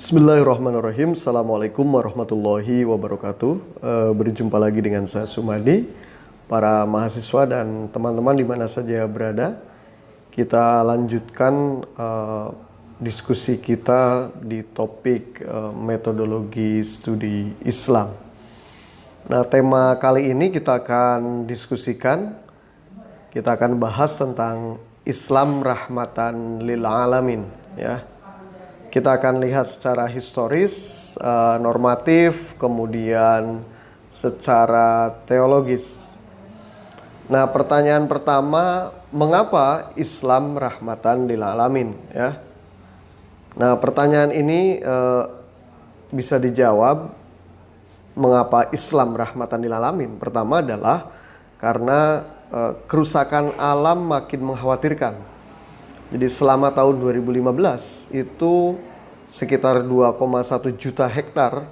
Bismillahirrahmanirrahim. Assalamualaikum warahmatullahi wabarakatuh. Berjumpa lagi dengan saya Sumadi, para mahasiswa dan teman-teman di mana saja berada. Kita lanjutkan diskusi kita di topik metodologi studi Islam. Nah, tema kali ini kita akan diskusikan, kita akan bahas tentang Islam rahmatan lil alamin, ya. Kita akan lihat secara historis, normatif, kemudian secara teologis. Nah, pertanyaan pertama, mengapa Islam rahmatan lil alamin? Ya. Nah, pertanyaan ini bisa dijawab, mengapa Islam rahmatan lil alamin? Pertama adalah karena kerusakan alam makin mengkhawatirkan. Jadi selama tahun 2015 itu sekitar 2,1 juta hektar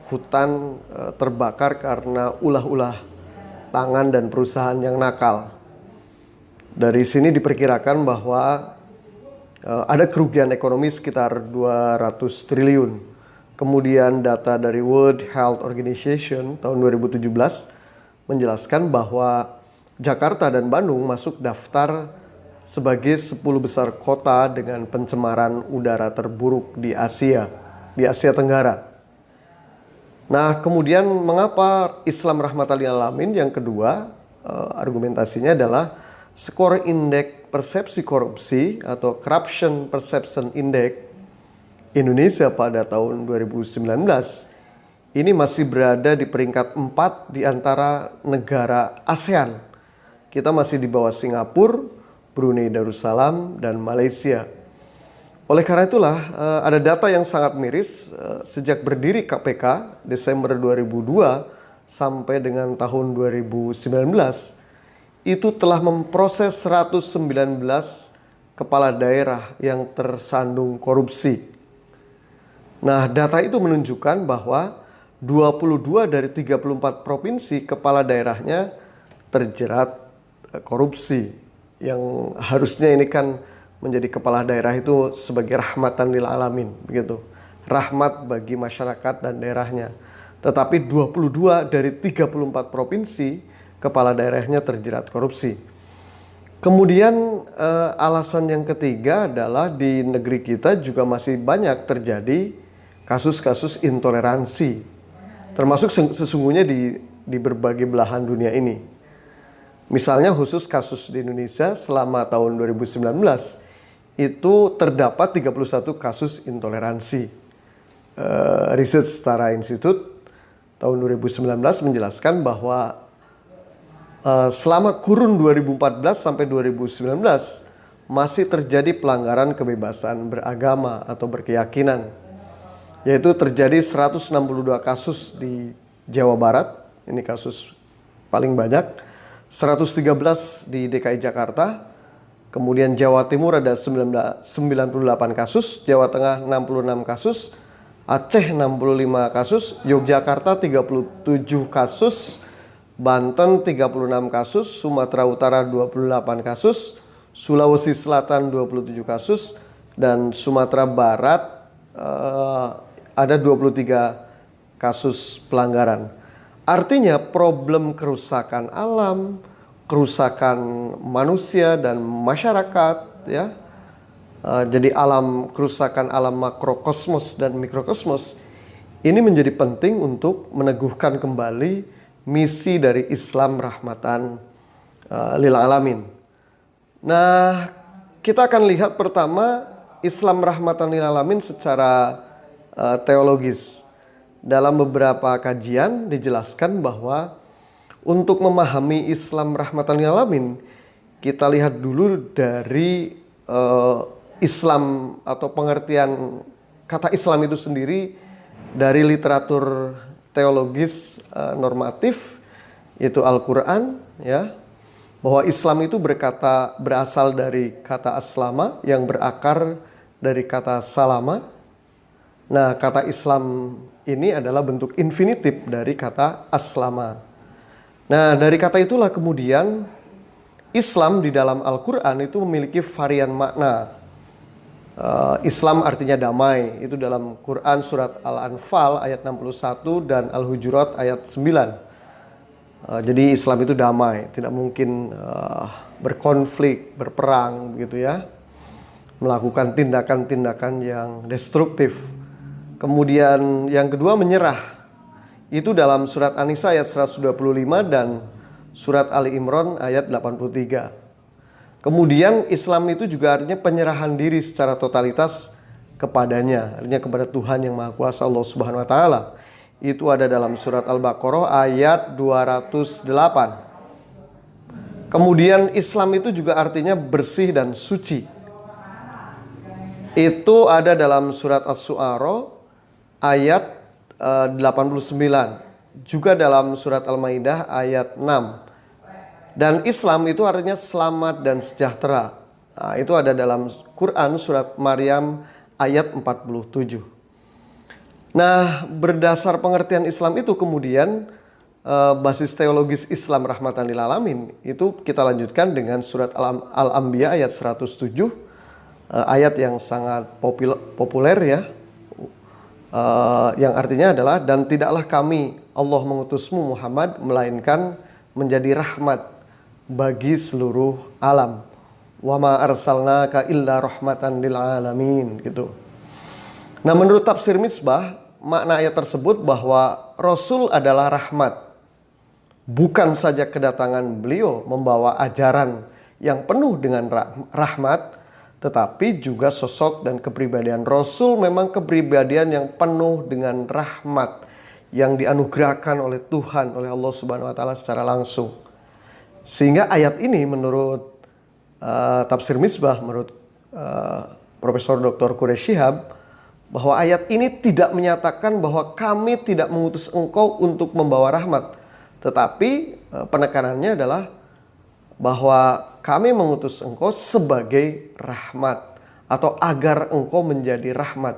hutan terbakar karena ulah-ulah tangan dan perusahaan yang nakal. Dari sini diperkirakan bahwa ada kerugian ekonomi sekitar 200 triliun. Kemudian data dari World Health Organization tahun 2017 menjelaskan bahwa Jakarta dan Bandung masuk daftar sebagai 10 besar kota dengan pencemaran udara terburuk di Asia Tenggara. Nah, kemudian mengapa Islam rahmatan lil alamin? Yang kedua, argumentasinya adalah skor indeks persepsi korupsi atau Corruption Perception Index Indonesia pada tahun 2019 ini masih berada di peringkat 4 di antara negara ASEAN. Kita masih di bawah Singapura, Brunei Darussalam, dan Malaysia. Oleh karena itulah ada data yang sangat miris sejak berdiri KPK Desember 2002 sampai dengan tahun 2019 itu telah memproses 119 kepala daerah yang tersandung korupsi. Nah, data itu menunjukkan bahwa 22 dari 34 provinsi kepala daerahnya terjerat korupsi. Yang harusnya ini kan menjadi kepala daerah itu sebagai rahmatan lil alamin, begitu. Rahmat bagi masyarakat dan daerahnya. Tetapi 22 dari 34 provinsi kepala daerahnya terjerat korupsi. Kemudian alasan yang ketiga adalah di negeri kita juga masih banyak terjadi kasus-kasus intoleransi. Termasuk sesungguhnya di berbagai belahan dunia ini. Misalnya khusus kasus di Indonesia selama tahun 2019 itu terdapat 31 kasus intoleransi. Riset Setara Institute tahun 2019 menjelaskan bahwa selama kurun 2014 sampai 2019 masih terjadi pelanggaran kebebasan beragama atau berkeyakinan. Yaitu terjadi 162 kasus di Jawa Barat, ini kasus paling banyak. 113 di DKI Jakarta, kemudian Jawa Timur ada 98 kasus, Jawa Tengah 66 kasus, Aceh 65 kasus, Yogyakarta 37 kasus, Banten 36 kasus, Sumatera Utara 28 kasus, Sulawesi Selatan 27 kasus, dan Sumatera Barat ada 23 kasus pelanggaran. Artinya problem kerusakan alam, kerusakan manusia dan masyarakat, ya. Jadi kerusakan alam makrokosmos dan mikrokosmos ini menjadi penting untuk meneguhkan kembali misi dari Islam rahmatan lil alamin. Nah, kita akan lihat pertama Islam rahmatan lil alamin secara teologis. Dalam beberapa kajian dijelaskan bahwa untuk memahami Islam rahmatan lil alamin, kita lihat dulu dari Islam atau pengertian kata Islam itu sendiri dari literatur teologis normatif, yaitu Al-Quran, ya, bahwa Islam itu berasal dari kata aslama yang berakar dari kata salama. Nah, kata Islam ini adalah bentuk infinitif dari kata aslama. Nah, dari kata itulah kemudian Islam di dalam Al-Quran itu memiliki varian makna. Islam artinya damai. Itu dalam Quran surat Al-Anfal ayat 61 dan Al-Hujurat ayat 9. Jadi Islam itu damai, tidak mungkin berkonflik, berperang begitu ya. Melakukan tindakan-tindakan yang destruktif. Kemudian yang kedua menyerah. Itu dalam surat An-Nisa ayat 125 dan surat Ali Imran ayat 83. Kemudian Islam itu juga artinya penyerahan diri secara totalitas kepadanya, artinya kepada Tuhan yang Maha Kuasa Allah Subhanahu wa taala. Itu ada dalam surat Al-Baqarah ayat 208. Kemudian Islam itu juga artinya bersih dan suci. Itu ada dalam surat Asy-Syu'ara ayat 89. Juga dalam surat Al-Maidah ayat 6. Dan Islam itu artinya selamat dan sejahtera. Nah, itu ada dalam Quran surat Maryam ayat 47. Nah, berdasar pengertian Islam itu kemudian basis teologis Islam rahmatan lil alamin itu kita lanjutkan dengan surat Al-Anbiya ayat 107, ayat yang sangat populer ya, yang artinya adalah, dan tidaklah kami Allah mengutusmu Muhammad melainkan menjadi rahmat bagi seluruh alam. Wa ma arsalnaka illa rahmatan lil alamin gitu. Nah, menurut tafsir Misbah, makna ayat tersebut bahwa Rasul adalah rahmat. Bukan saja kedatangan beliau membawa ajaran yang penuh dengan rahmat, tetapi juga sosok dan kepribadian Rasul memang kepribadian yang penuh dengan rahmat yang dianugerahkan oleh Tuhan, oleh Allah Subhanahu wa taala secara langsung. Sehingga ayat ini menurut tafsir Misbah, menurut Profesor Dr. Quraish Shihab, bahwa ayat ini tidak menyatakan bahwa kami tidak mengutus engkau untuk membawa rahmat. Tetapi penekanannya adalah bahwa kami mengutus engkau sebagai rahmat, atau agar engkau menjadi rahmat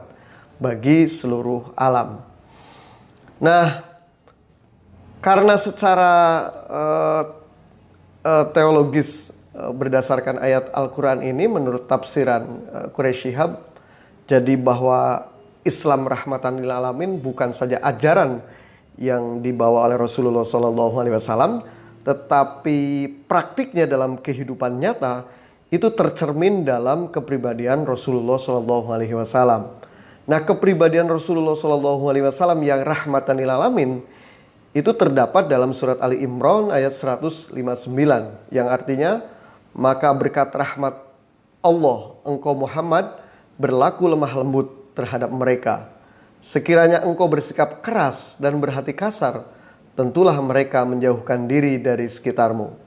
bagi seluruh alam. Nah, karena secara teologis berdasarkan ayat Al-Quran ini menurut tafsiran Quraish Shihab, jadi bahwa Islam rahmatan lil alamin bukan saja ajaran yang dibawa oleh Rasulullah SAW, tetapi praktiknya dalam kehidupan nyata itu tercermin dalam kepribadian Rasulullah SAW. Nah, kepribadian Rasulullah SAW yang rahmatan lil alamin itu terdapat dalam surat Ali Imran ayat 159, yang artinya, maka berkat rahmat Allah engkau Muhammad berlaku lemah lembut terhadap mereka. Sekiranya engkau bersikap keras dan berhati kasar, tentulah mereka menjauhkan diri dari sekitarmu.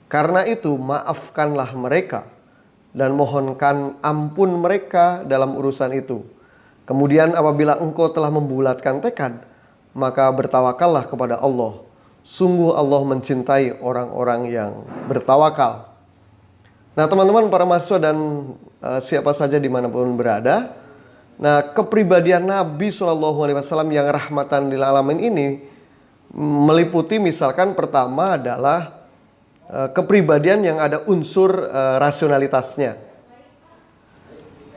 Karena itu maafkanlah mereka dan mohonkan ampun mereka dalam urusan itu. Kemudian apabila engkau telah membulatkan tekad, maka bertawakallah kepada Allah. Sungguh Allah mencintai orang-orang yang bertawakal. Nah, teman-teman para mahasiswa dan siapa saja dimanapun berada, nah kepribadian Nabi SAW yang rahmatan lil alamin ini meliputi, misalkan pertama adalah kepribadian yang ada unsur rasionalitasnya.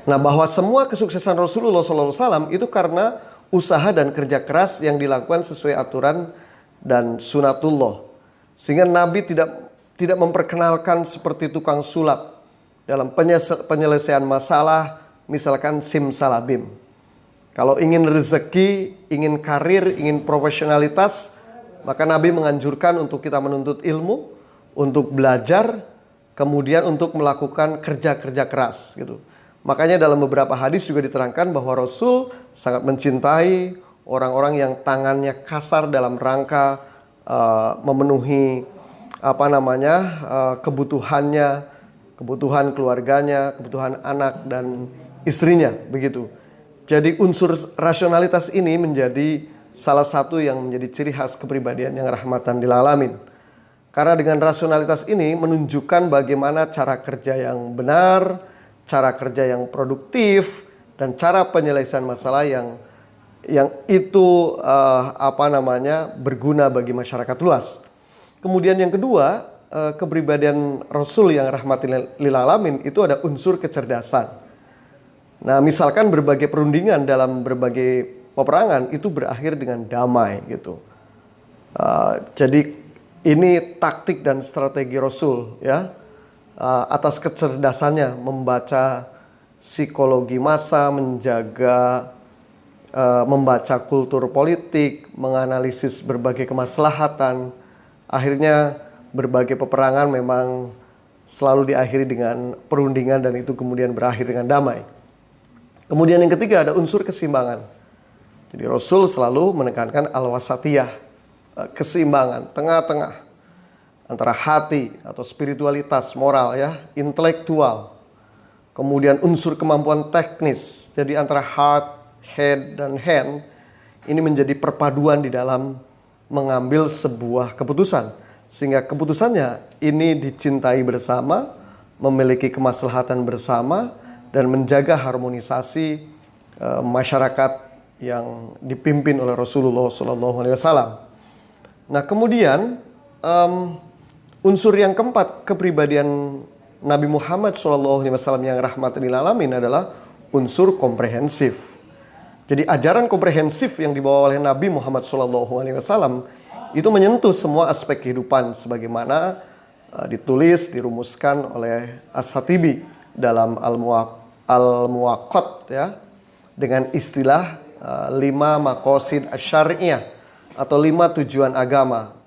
Nah, bahwa semua kesuksesan Rasulullah SAW itu karena usaha dan kerja keras yang dilakukan sesuai aturan dan sunatullah. Sehingga Nabi tidak memperkenalkan seperti tukang sulap dalam penyelesaian masalah, misalkan simsalabim. Kalau ingin rezeki, ingin karir, ingin profesionalitas, maka Nabi menganjurkan untuk kita menuntut ilmu, untuk belajar, kemudian untuk melakukan kerja-kerja keras gitu. Makanya dalam beberapa hadis juga diterangkan bahwa Rasul sangat mencintai orang-orang yang tangannya kasar dalam rangka memenuhi kebutuhannya, kebutuhan keluarganya, kebutuhan anak dan istrinya begitu. Jadi unsur rasionalitas ini menjadi salah satu yang menjadi ciri khas kepribadian yang rahmatan lil alamin. Karena dengan rasionalitas ini menunjukkan bagaimana cara kerja yang benar, cara kerja yang produktif, dan cara penyelesaian masalah yang itu berguna bagi masyarakat luas. Kemudian yang kedua, kepribadian Rasul yang rahmatil lil alamin itu ada unsur kecerdasan. Nah, misalkan berbagai perundingan dalam berbagai peperangan itu berakhir dengan damai gitu. Jadi ini taktik dan strategi Rasul ya, atas kecerdasannya membaca psikologi massa, membaca kultur politik, menganalisis berbagai kemaslahatan. Akhirnya berbagai peperangan memang selalu diakhiri dengan perundingan dan itu kemudian berakhir dengan damai. Kemudian yang ketiga ada unsur keseimbangan. Jadi Rasul selalu menekankan al-wasatiyah, keseimbangan, tengah-tengah antara hati atau spiritualitas, moral ya, intelektual. Kemudian unsur kemampuan teknis. Jadi antara heart, head, dan hand ini menjadi perpaduan di dalam mengambil sebuah keputusan. Sehingga keputusannya ini dicintai bersama, memiliki kemaslahatan bersama, dan menjaga harmonisasi masyarakat yang dipimpin oleh Rasulullah SAW. Nah kemudian unsur yang keempat kepribadian Nabi Muhammad SAW yang rahmatan lil alamin adalah unsur komprehensif. Jadi ajaran komprehensif yang dibawa oleh Nabi Muhammad SAW itu menyentuh semua aspek kehidupan sebagaimana ditulis, dirumuskan oleh As-Satibi dalam Al-Muwaqqat ya, dengan istilah 5 maqasid asy-syar'iyyah atau 5 tujuan agama,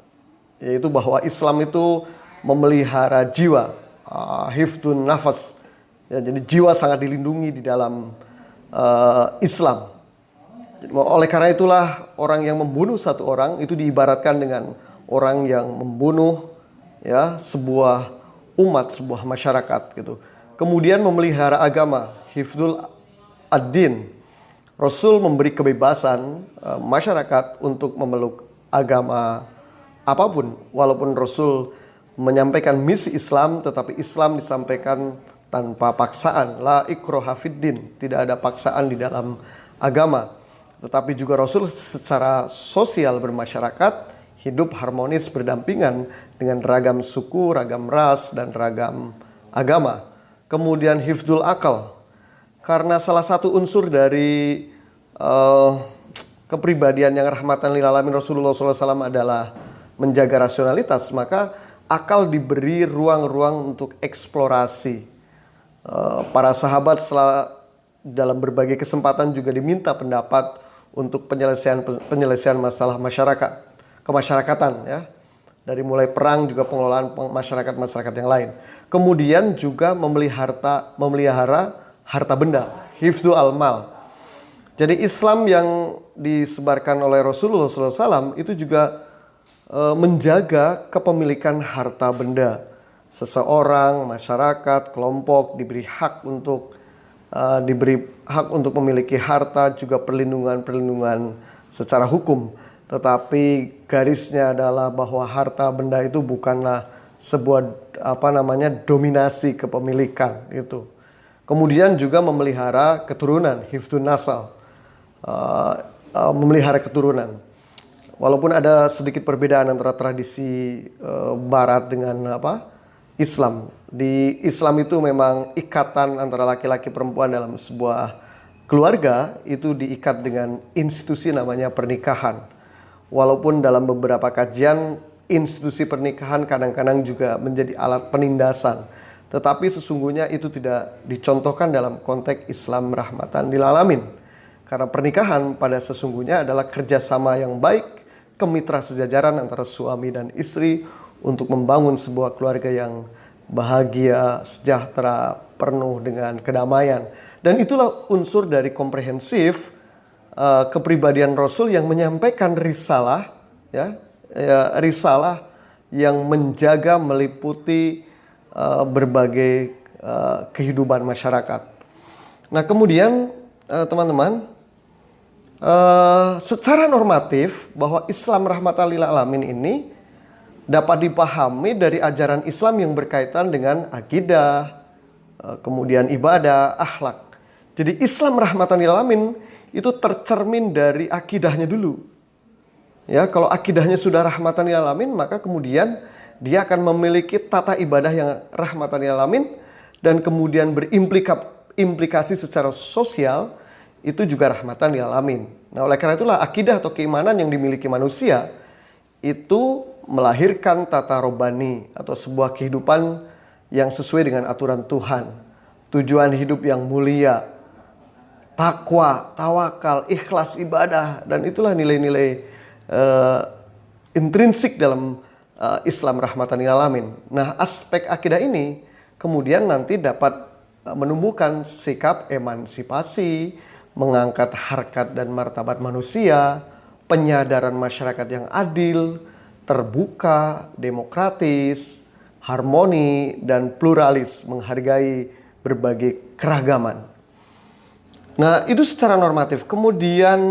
yaitu bahwa Islam itu memelihara jiwa, hifdun nafas ya, jadi jiwa sangat dilindungi di dalam Islam. Oleh karena itulah orang yang membunuh satu orang itu diibaratkan dengan orang yang membunuh ya sebuah umat, sebuah masyarakat gitu. Kemudian memelihara agama, hifdzul ad-din. Rasul memberi kebebasan masyarakat untuk memeluk agama apapun, walaupun Rasul menyampaikan misi Islam, tetapi Islam disampaikan tanpa paksaan. La ikraha fiddin, tidak ada paksaan di dalam agama. Tetapi juga Rasul secara sosial bermasyarakat hidup harmonis berdampingan dengan ragam suku, ragam ras, dan ragam agama. Kemudian hifdzul akal, karena salah satu unsur dari kepribadian yang rahmatan lil alamin Rasulullah SAW adalah menjaga rasionalitas, maka akal diberi ruang-ruang untuk eksplorasi. Para sahabat dalam berbagai kesempatan juga diminta pendapat untuk penyelesaian masalah kemasyarakatan ya. Dari mulai perang juga pengelolaan masyarakat yang lain. Kemudian juga memelihara harta benda, hifdzu al-mal. Jadi Islam yang disebarkan oleh Rasulullah SAW itu juga menjaga kepemilikan harta benda. Seseorang, masyarakat, kelompok diberi hak untuk memiliki harta, juga perlindungan secara hukum. Tetapi garisnya adalah bahwa harta benda itu bukanlah sebuah dominasi kepemilikan itu. Kemudian juga memelihara keturunan, hifdzun nasal, memelihara keturunan. Walaupun ada sedikit perbedaan antara tradisi Barat dengan Islam. Di Islam itu memang ikatan antara laki-laki perempuan dalam sebuah keluarga itu diikat dengan institusi namanya pernikahan. Walaupun dalam beberapa kajian institusi pernikahan kadang-kadang juga menjadi alat penindasan. Tetapi sesungguhnya itu tidak dicontohkan dalam konteks Islam rahmatan lil alamin. Karena pernikahan pada sesungguhnya adalah kerjasama yang baik, kemitra sejajaran antara suami dan istri untuk membangun sebuah keluarga yang bahagia, sejahtera, penuh dengan kedamaian. Dan itulah unsur dari komprehensif kepribadian Rasul yang menyampaikan risalah, risalah yang menjaga meliputi berbagai kehidupan masyarakat. Nah kemudian teman-teman, secara normatif bahwa Islam rahmatan lil alamin ini dapat dipahami dari ajaran Islam yang berkaitan dengan akidah, kemudian ibadah, akhlak. Jadi Islam rahmatan lil alamin itu tercermin dari akidahnya dulu. Ya, kalau akidahnya sudah rahmatan lil alamin, maka kemudian dia akan memiliki tata ibadah yang rahmatan lil alamin dan kemudian implikasi secara sosial itu juga rahmatan lil alamin. Nah, oleh karena itulah akidah atau keimanan yang dimiliki manusia itu melahirkan tata robani atau sebuah kehidupan yang sesuai dengan aturan Tuhan. Tujuan hidup yang mulia, takwa, tawakal, ikhlas ibadah, dan itulah nilai-nilai intrinsik dalam Islam rahmatan lil alamin. Nah, aspek akidah ini kemudian nanti dapat menumbuhkan sikap emansipasi, mengangkat harkat dan martabat manusia, penyadaran masyarakat yang adil, terbuka, demokratis, harmoni, dan pluralis, menghargai berbagai keragaman. Nah, itu secara normatif. Kemudian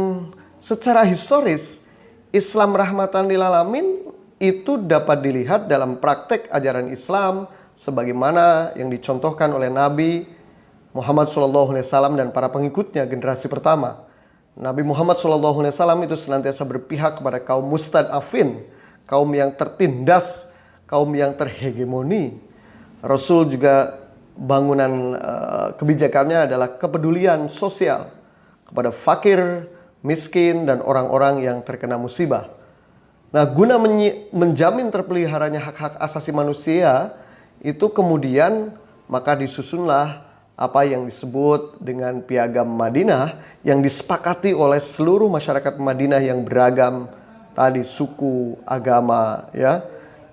secara historis, Islam rahmatan lil alamin itu dapat dilihat dalam praktek ajaran Islam sebagaimana yang dicontohkan oleh Nabi Muhammad SAW dan para pengikutnya generasi pertama. Nabi Muhammad SAW itu senantiasa berpihak kepada kaum mustad'afin, kaum yang tertindas, kaum yang terhegemoni. Rasul juga bangunan kebijakannya adalah kepedulian sosial kepada fakir, miskin, dan orang-orang yang terkena musibah. Nah, guna menjamin terpeliharanya hak-hak asasi manusia, itu kemudian maka disusunlah apa yang disebut dengan Piagam Madinah yang disepakati oleh seluruh masyarakat Madinah yang beragam tadi suku, agama, ya.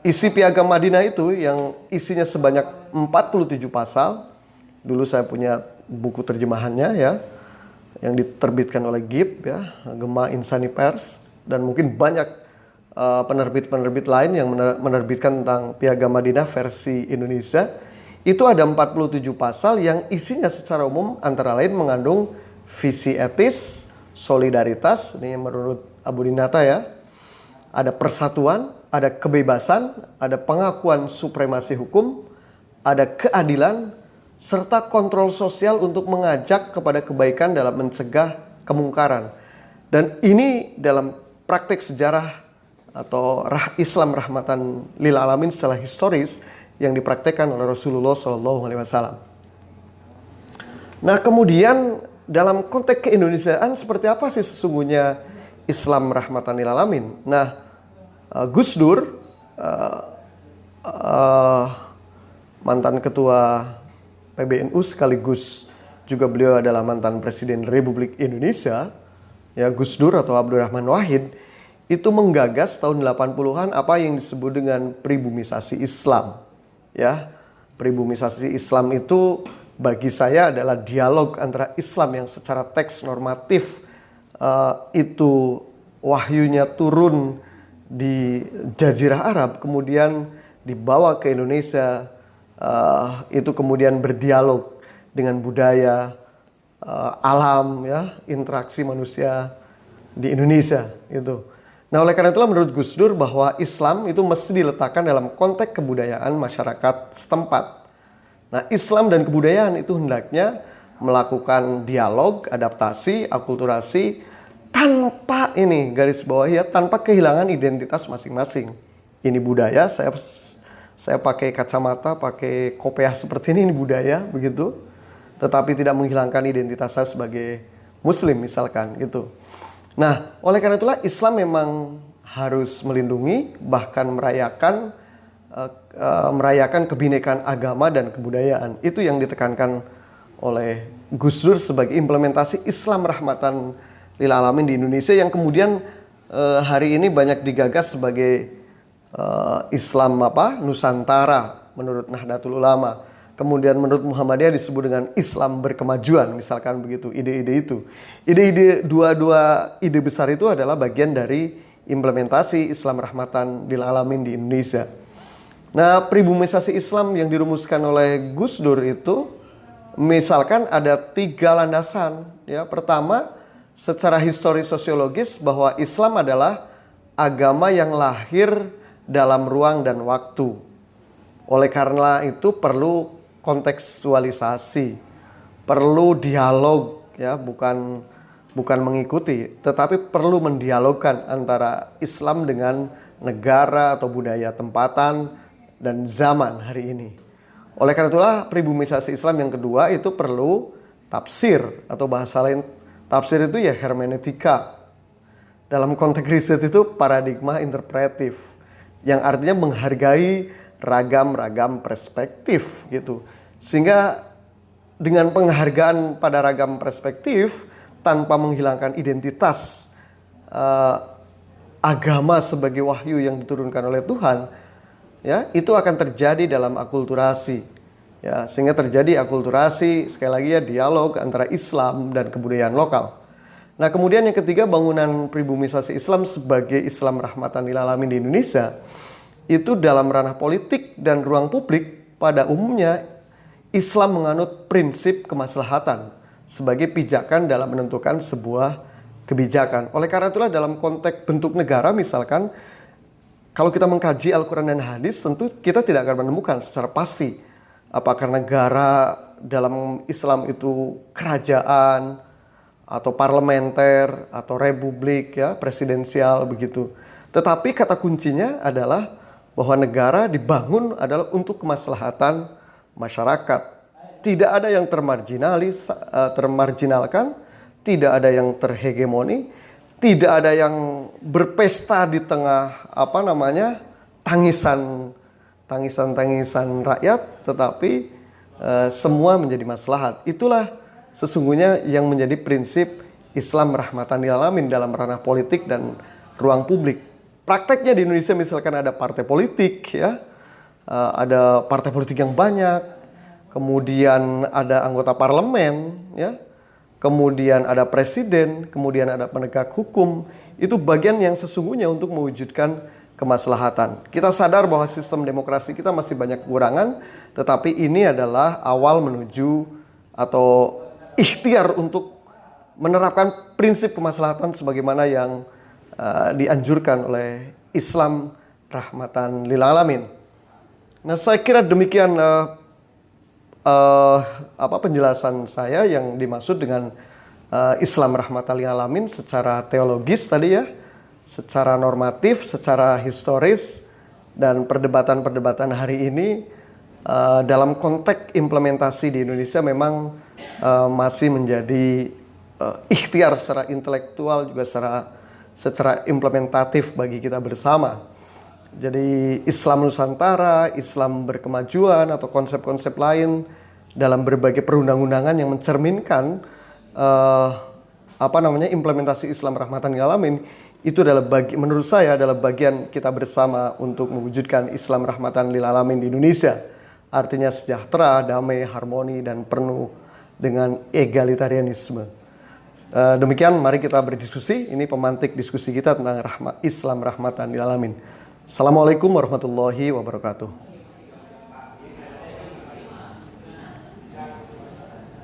Isi Piagam Madinah itu yang isinya sebanyak 47 pasal. Dulu saya punya buku terjemahannya, ya, yang diterbitkan oleh GIP, ya, Gema Insani Pers, dan mungkin banyak penerbit-penerbit lain yang menerbitkan tentang Piagam Madinah versi Indonesia. Itu ada 47 pasal yang isinya secara umum antara lain mengandung visi etis, solidaritas, ini menurut Abu Dinata, ya. Ada persatuan, ada kebebasan, ada pengakuan supremasi hukum, ada keadilan, serta kontrol sosial untuk mengajak kepada kebaikan dalam mencegah kemungkaran. Dan ini dalam praktek sejarah atau Islam rahmatan lil alamin secara historis yang dipraktekkan oleh Rasulullah SAW. Nah, kemudian dalam konteks keindonesiaan seperti apa sih sesungguhnya Islam rahmatan lil alamin? Nah, Gus Dur, mantan ketua PBNU sekaligus juga beliau adalah mantan Presiden Republik Indonesia, ya, Gus Dur atau Abdurrahman Wahid, itu menggagas tahun 80-an apa yang disebut dengan pribumisasi Islam. Ya, pribumisasi Islam itu bagi saya adalah dialog antara Islam yang secara teks normatif itu wahyunya turun di Jazirah Arab, kemudian dibawa ke Indonesia, itu kemudian berdialog dengan budaya, alam, ya, interaksi manusia di Indonesia itu. Nah, oleh karena itulah menurut Gus Dur bahwa Islam itu mesti diletakkan dalam konteks kebudayaan masyarakat setempat. Nah, Islam dan kebudayaan itu hendaknya melakukan dialog, adaptasi, akulturasi tanpa ini garis bawah, ya, tanpa kehilangan identitas masing-masing. Ini budaya, saya pakai kacamata, pakai kopiah seperti ini budaya begitu. Tetapi tidak menghilangkan identitas saya sebagai muslim misalkan gitu. Nah, oleh karena itulah Islam memang harus melindungi bahkan merayakan kebinekaan agama dan kebudayaan. Itu yang ditekankan oleh Gus Dur sebagai implementasi Islam rahmatan lil alamin di Indonesia yang kemudian hari ini banyak digagas sebagai Islam Nusantara menurut Nahdlatul Ulama. Kemudian menurut Muhammadiyah disebut dengan Islam berkemajuan, misalkan begitu, ide-ide itu. Ide-ide dua ide besar itu adalah bagian dari implementasi Islam rahmatan lil alamin di Indonesia. Nah, pribumisasi Islam yang dirumuskan oleh Gus Dur itu misalkan ada 3 landasan, ya. Pertama, secara historis sosiologis bahwa Islam adalah agama yang lahir dalam ruang dan waktu. Oleh karena itu perlu kontekstualisasi, perlu dialog, ya, bukan mengikuti, tetapi perlu mendialogkan antara Islam dengan negara atau budaya tempatan dan zaman hari ini. Oleh karena itulah pribumisasi Islam yang kedua itu perlu tafsir, atau bahasa lain tafsir itu ya hermeneutika. Dalam konteks riset itu paradigma interpretif, yang artinya menghargai ragam-ragam perspektif gitu. Sehingga dengan penghargaan pada ragam perspektif tanpa menghilangkan identitas agama sebagai wahyu yang diturunkan oleh Tuhan, ya, itu akan terjadi dalam akulturasi. Ya, sehingga terjadi akulturasi, sekali lagi ya, dialog antara Islam dan kebudayaan lokal. Nah, kemudian yang ketiga, bangunan pribumisasi Islam sebagai Islam rahmatan lil alamin di Indonesia itu dalam ranah politik dan ruang publik pada umumnya Islam menganut prinsip kemaslahatan sebagai pijakan dalam menentukan sebuah kebijakan. Oleh karena itulah dalam konteks bentuk negara misalkan, kalau kita mengkaji Al-Quran dan Hadis, tentu kita tidak akan menemukan secara pasti apakah negara dalam Islam itu kerajaan atau parlementer atau republik, ya, presidensial begitu. Tetapi kata kuncinya adalah bahwa negara dibangun adalah untuk kemaslahatan masyarakat. Tidak ada yang termarginalkan, tidak ada yang terhegemoni, tidak ada yang berpesta di tengah tangisan rakyat, tetapi semua menjadi maslahat. Itulah sesungguhnya yang menjadi prinsip Islam rahmatan lil alamin dalam ranah politik dan ruang publik. Prakteknya di Indonesia misalkan ada partai politik, ya, ada partai politik yang banyak, kemudian ada anggota parlemen, ya, kemudian ada presiden, kemudian ada penegak hukum. Itu bagian yang sesungguhnya untuk mewujudkan kemaslahatan. Kita sadar bahwa sistem demokrasi kita masih banyak kekurangan, tetapi ini adalah awal menuju atau ikhtiar untuk menerapkan prinsip kemaslahatan sebagaimana yang dianjurkan oleh Islam rahmatan lil alamin. Nah, saya kira demikian penjelasan saya yang dimaksud dengan Islam rahmatan lil alamin secara teologis tadi, ya, secara normatif, secara historis, dan perdebatan-perdebatan hari ini dalam konteks implementasi di Indonesia memang masih menjadi ikhtiar secara intelektual juga secara implementatif bagi kita bersama. Jadi Islam Nusantara, Islam berkemajuan atau konsep-konsep lain dalam berbagai perundang-undangan yang mencerminkan implementasi Islam rahmatan lil alamin itu adalah menurut saya adalah bagian kita bersama untuk mewujudkan Islam rahmatan lil alamin di Indonesia. Artinya sejahtera, damai, harmoni, dan penuh dengan egalitarianisme. Demikian, mari kita berdiskusi. Ini pemantik diskusi kita tentang Islam rahmatan lil alamin. Assalamualaikum warahmatullahi wabarakatuh.